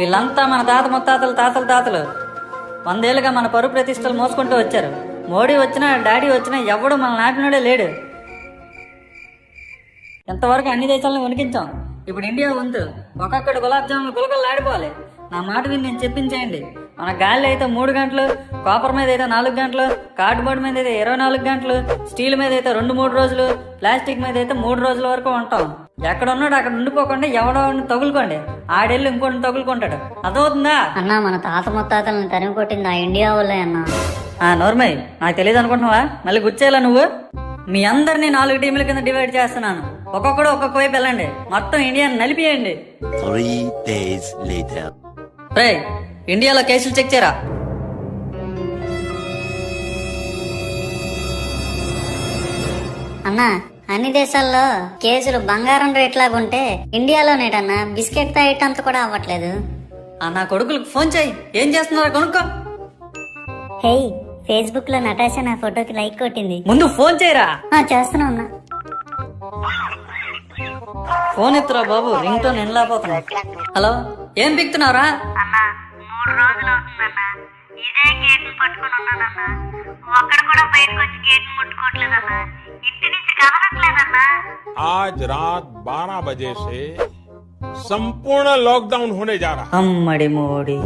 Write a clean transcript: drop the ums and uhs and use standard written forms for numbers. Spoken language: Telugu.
వీళ్ళంతా మన తాత ముత్తాతలు తాతలు 100 ఏళ్ళుగా మన పరువు ప్రతిష్టలు మోసుకుంటూ వచ్చారు. మోడీ వచ్చినా డాడీ వచ్చినా ఎవడు మన నాటినోడే లేడు. ఎంతవరకు అన్ని దేశాలను వణికించాం. ఇప్పుడు ఇండియా వంతు ఒక్కొక్కటి గులాబ్ జాములు గులకలు ఆడిపోవాలి. నా మాట విని నేను చెప్పించేయండి. మన గాలి అయితే 3 గంటలు, కాపర్ మీద అయితే 4 గంటలు, కార్డ్బోర్డ్ మీద అయితే 24 గంటలు, స్టీల్ మీద అయితే 2-3 రోజులు, ప్లాస్టిక్ మీద అయితే 3 రోజుల వరకు ఉంటాం. ఎక్కడ ఉన్నాడు అక్కడ ఉండిపోకుండా ఎవడో తగులుకోండి, ఆడెళ్ళి ఇంకోటి తగులుకుంటాడు. అదవుతుందా అన్నా? మన తాత ముత్తాతలను తరిమి కొట్టింది ఆ ఇండియా వాళ్ళే అన్నా. నోర్మయ్, నాకు తెలియదు అనుకుంటున్నావా? మళ్ళీ గుచ్చేలా నువ్వు. మీ అందరినీ 4 టీముల కింద డివైడ్ చేస్తున్నాను. ఒక్కొక్కడు ఒక్కొక్క వైపు వెళ్ళండి. మొత్తం ఇండియాని నలిపియండి. 3 days later. రేయ్, ఇండియాలో కేసులు చెక్ చేయరా. అన్నా, అన్ని దేశాల్లో కేసులు బంగారం రేట్ లాగుంటే ఇండియాలోనేటన్నా బిస్కెట్ తాగేటంత కూడా అవ్వట్లేదు. నా కొడుకులకు ఫోన్ చేయి. ఏం చేస్తున్నారో కొనుక్కో. హే, ఫేస్బుక్ లో నటాషా నా ఫోటోకి లైక్ కొట్టింది. ముందు ఫోన్ చేయరా. చేస్తున్నా అన్నా. ఫోన్ ఎత్తురా బాబు, రింగ్ టోన్ ఎనలేకపోతున్నా. హలో, ఏం పిక్తున్నావురా? 3 రోజులు అవుతుందన్నా. ఇదే గేట్ పట్టుకుని ఉన్నానన్నా. ఒక్కడు కూడా బయటకు వచ్చి గేట్ ముట్టుకోవట్లేదన్నా. ఇంటి నుంచి కదలట్లేదన్నా. आज रात 12 बजे से संपूर्ण लॉकडाउन होने जा रहा है. అమ్మడి మోడి.